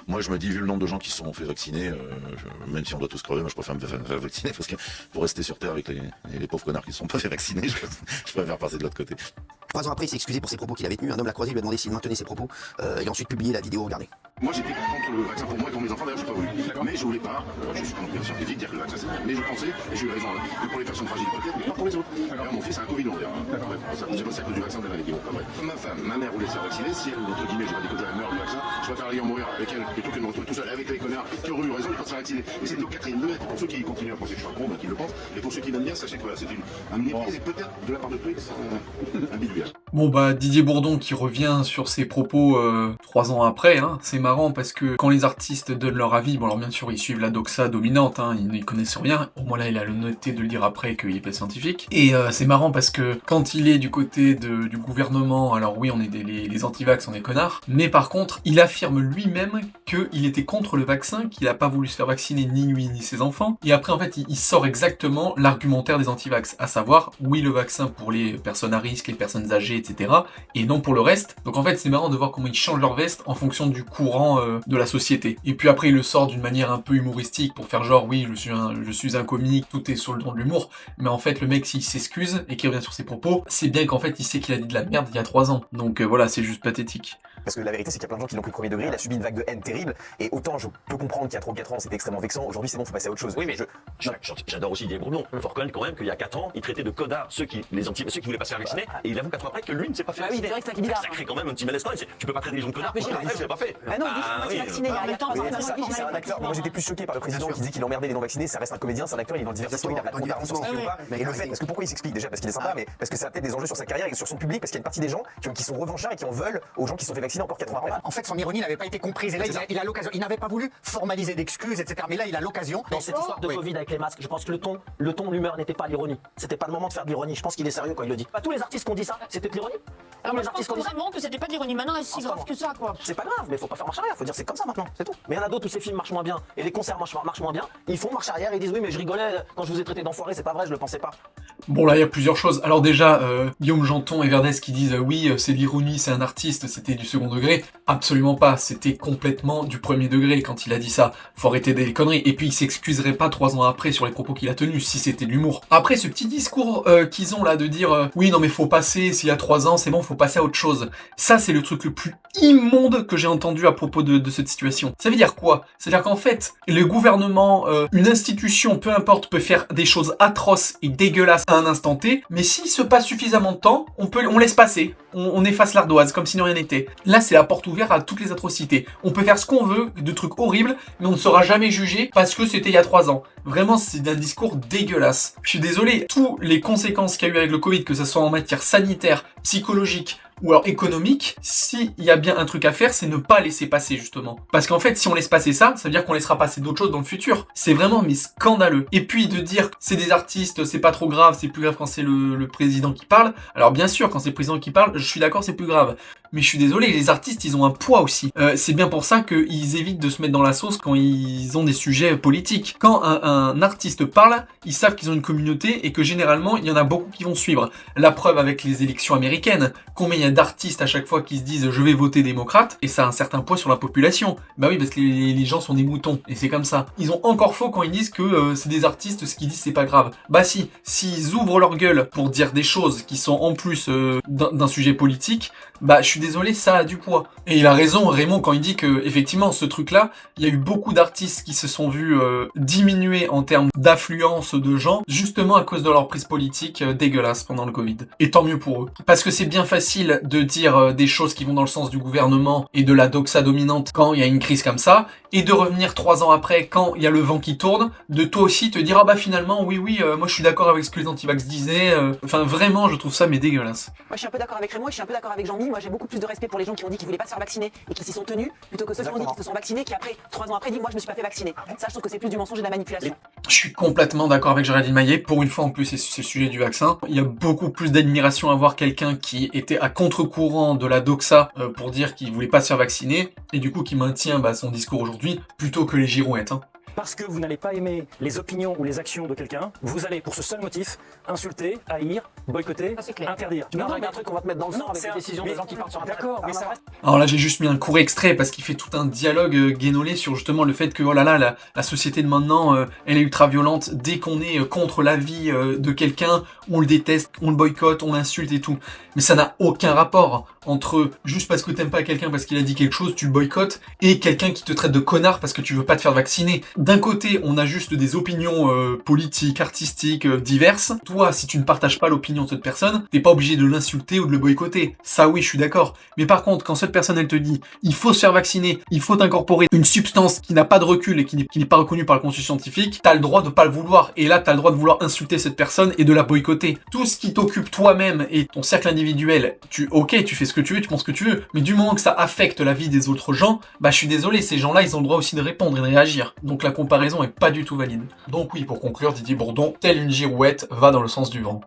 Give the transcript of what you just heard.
Moi, je me dis, vu le nombre de gens qui se sont fait vacciner, même si on doit tous crever, moi, je préfère me faire vacciner parce que pour rester sur Terre avec les pauvres connards qui ne se sont pas fait vacciner, je préfère passer de l'autre côté. 3 ans après, il s'est excusé pour ses propos qu'il avait tenus. Un homme l'a croisé, lui a demandé s'il maintenait ses propos. Il a ensuite publié la vidéo, regardez. Moi j'étais contre le vaccin pour moi et pour mes enfants, d'ailleurs j'ai pas voulu. Mais je voulais pas, je suis pas non plus un scientifique, dire que le vaccin c'est bien. Mais je pensais, et j'ai eu raison, que pour les personnes fragiles peut-être, mais pas pour les autres. Alors mon fils a un Covid long d'ailleurs. C'est pas ça à cause du vaccin de la maladie, bon pas vrai. Ma femme, ma mère voulait se faire vacciner, si elle, entre guillemets, je vais pas dire que elle meurt du vaccin, je préfère aller en mourir avec elle plutôt que de me retrouver tout seul avec les connards qui auraient eu raison de pas se faire vacciner. Et c'est au Catherine Deneuve, pour ceux qui continuent à penser que je suis un con, qui le pensent, et pour ceux qui m'aiment bien, sachez que voilà, c'est un mépris et peut-être de la part de Twix, un bidouillage. Bon bah Didier Bourdon qui revient sur ses propos 3 ans après, hein. C'est marrant parce que quand les artistes donnent leur avis, bon alors bien sûr ils suivent la doxa dominante, hein, ils n'y connaissent rien, au moins là il a l'honnêteté de le dire après qu'il est pas scientifique, et c'est marrant parce que quand il est du côté du gouvernement, alors oui on est les anti-vax, on est connards, mais par contre il affirme lui-même qu'il était contre le vaccin, qu'il a pas voulu se faire vacciner ni lui ni ses enfants, et après en fait il sort exactement l'argumentaire des anti-vax, à savoir oui le vaccin pour les personnes à risque, les personnes âgées, etc. et non pour le reste. Donc en fait c'est marrant de voir comment ils changent leur veste en fonction du courant de la société. Et puis après il le sort d'une manière un peu humoristique pour faire genre oui je suis un comique, tout est sur le ton de l'humour, mais en fait le mec s'il s'excuse et qu'il revient sur ses propos, c'est bien qu'en fait il sait qu'il a dit de la merde il y a 3 ans. Donc voilà, c'est juste pathétique. Parce que la vérité, c'est qu'il y a plein de gens qui l'ont pris premier degré, il a subi une vague de haine terrible, et autant je peux comprendre qu'il y a 3 ou 4 ans c'était extrêmement vexant, aujourd'hui c'est bon, faut passer à autre chose. Oui, mais j'adore aussi Didier Bourdon. Il faut reconnaître quand même qu'il y a 4 ans, il traitait de connards ceux qui voulaient pas se faire vacciner, et il avoue 4 ans après que lui ne s'est pas fait vacciner. Oui, c'est vrai que c'est ça qui dit là. Ça crée quand même un petit malaise quand même. Tu peux pas traiter les gens de connards, Mais je l'ai pas fait. Ah non, il est vacciné, il y a temps, C'est un acteur, moi j'étais plus choqué par le président qui disait qu'il emmerdait les non vaccinés, ça reste un comédien, c'est un acteur, il est dans le divertissement, il a pas de regard sur ce qu'il fait ou pas. Et le fait, parce que pourquoi il s'explique déjà, parce qu'il est sympa, mais parce que ça a peut-être des enjeux sur sa carrière et sur son public, parce qu'il y a une partie des gens qui sont revanchards et qui en veulent aux gens qui se sont fait vacciner encore 4 ans après. En fait, son ironie n'avait pas été comprise. Et là, il a l'occasion. Il n'avait pas voulu formaliser d'excuses, etc. Mais là, il a l'occasion. Dans cette histoire de Covid avec les masques, je pense que le ton, l'humeur n'était pas l'ironie. C'était pas le moment de faire de l'ironie. Je pense qu'il est sérieux quand il le dit. Pas tous les artistes qui ont dit ça, c'était de l'ironie. Alors moi, je pense vraiment que c'était pas de l'ironie. Maintenant, est-ce si grave que ça, quoi? C'est pas grave, mais faut pas faire marche arrière. Faut dire c'est comme ça maintenant, c'est tout. Mais il y en a d'autres où ces films marchent moins bien et les concerts marchent moins bien. Ils font marche arrière et ils disent oui, mais je rigolais quand je vous ai traité d'enfoiré, c'est pas vrai, je le pensais pas. Bon là il y a plusieurs choses. Alors déjà, Guillaume Janton et Verdès qui disent oui c'est de l'ironie, c'est un artiste, c'était du second degré. Absolument pas, c'était complètement du premier degré quand il a dit ça. Faut arrêter des conneries. Et puis il s'excuserait pas 3 ans après sur les propos qu'il a tenus si c'était de l'humour. Après ce petit discours qu'ils ont là de dire oui non mais faut passer, s'il y a 3 ans c'est bon, faut passer à autre chose. Ça c'est le truc le plus immonde que j'ai entendu à propos de cette situation. Ça veut dire quoi? C'est-à-dire qu'en fait, le gouvernement, une institution, peu importe, peut faire des choses atroces et dégueulasses à un instant T, mais s'il se passe suffisamment de temps, on laisse passer. On efface l'ardoise, comme si de rien n'était. Là, c'est la porte ouverte à toutes les atrocités. On peut faire ce qu'on veut, de trucs horribles, mais on ne sera jamais jugé parce que c'était il y a 3 ans. Vraiment, c'est un discours dégueulasse. Je suis désolé, toutes les conséquences qu'il y a eu avec le Covid, que ce soit en matière sanitaire, psychologique, ou alors économique, s'il y a bien un truc à faire, c'est ne pas laisser passer justement. Parce qu'en fait, si on laisse passer ça, ça veut dire qu'on laissera passer d'autres choses dans le futur. C'est vraiment mais scandaleux. Et puis de dire que c'est des artistes, c'est pas trop grave, c'est plus grave quand c'est le président qui parle. Alors bien sûr, quand c'est le président qui parle, je suis d'accord, c'est plus grave. Mais je suis désolé, les artistes, ils ont un poids aussi. C'est bien pour ça qu'ils évitent de se mettre dans la sauce quand ils ont des sujets politiques. Quand un artiste parle, ils savent qu'ils ont une communauté et que généralement, il y en a beaucoup qui vont suivre. La preuve avec les élections américaines. Combien il y a d'artistes à chaque fois qui se disent je vais voter démocrate et ça a un certain poids sur la population. Bah oui, parce que les gens sont des moutons et c'est comme ça. Ils ont encore faux quand ils disent que c'est des artistes, ce qu'ils disent c'est pas grave. Bah si, s'ils ouvrent leur gueule pour dire des choses qui sont en plus d'un sujet politique, bah je suis désolé, ça a du poids. Et il a raison Raymond quand il dit que effectivement ce truc là, il y a eu beaucoup d'artistes qui se sont vus diminuer en termes d'affluence de gens, justement à cause de leur prise politique dégueulasse pendant le Covid. Et tant mieux pour eux. Parce que c'est bien facile de dire des choses qui vont dans le sens du gouvernement et de la doxa dominante quand il y a une crise comme ça, et de revenir 3 ans après quand il y a le vent qui tourne, de toi aussi te dire ah bah finalement oui moi je suis d'accord avec ce que les antivax disaient, enfin vraiment je trouve ça mais dégueulasse. Moi je suis un peu d'accord avec Raymond, je suis un peu d'accord avec Jean-Mi, moi j'ai beaucoup plus de respect pour les gens qui ont dit qu'ils voulaient pas se faire vacciner et qui s'y sont tenus, plutôt que ceux qui ont dit qu'ils se sont vaccinés, qui après 3 ans après disent moi je me suis pas fait vacciner. Ça je trouve que c'est plus du mensonge et de la manipulation. Je suis complètement d'accord avec Géraldine Maillet, pour une fois en plus c'est le sujet du vaccin. Il y a beaucoup plus d'admiration à voir quelqu'un qui était à contre-courant de la doxa pour dire qu'il voulait pas se faire vacciner, et du coup qui maintient son discours aujourd'hui, plutôt que les girouettes. parce que vous n'allez pas aimer les opinions ou les actions de quelqu'un, vous allez pour ce seul motif insulter, haïr, boycotter, interdire. Tu m'as un truc qu'on va te mettre dans le sang avec c'est les décisions des gens qui partent sur Internet. D'accord, mais ça reste... Alors là, j'ai juste mis un court extrait parce qu'il fait tout un dialogue guénolé sur justement le fait que oh là là, la société de maintenant, elle est ultra violente. Dès qu'on est contre la vie de quelqu'un, on le déteste, on le boycotte, on l'insulte et tout. Mais ça n'a aucun rapport entre juste parce que t'aimes pas quelqu'un parce qu'il a dit quelque chose, tu le boycottes, et quelqu'un qui te traite de connard parce que tu veux pas te faire vacciner. D'un côté, on a juste des opinions politiques, artistiques, diverses. Toi, si tu ne partages pas l'opinion de cette personne, t'es pas obligé de l'insulter ou de le boycotter. Ça oui, je suis d'accord. Mais par contre, quand cette personne, elle te dit, il faut se faire vacciner, il faut incorporer une substance qui n'a pas de recul et qui n'est pas reconnue par le consensus scientifique, t'as le droit de pas le vouloir. Et là, t'as le droit de vouloir insulter cette personne et de la boycotter. Tout ce qui t'occupe toi-même et ton cercle individuel, tu fais ce que tu veux, tu penses ce que tu veux, mais du moment que ça affecte la vie des autres gens, bah je suis désolé, ces gens-là, ils ont le droit aussi de répondre et de réagir. Donc la comparaison est pas du tout valide. Donc oui, pour conclure, Didier Bourdon, telle une girouette, va dans le sens du vent.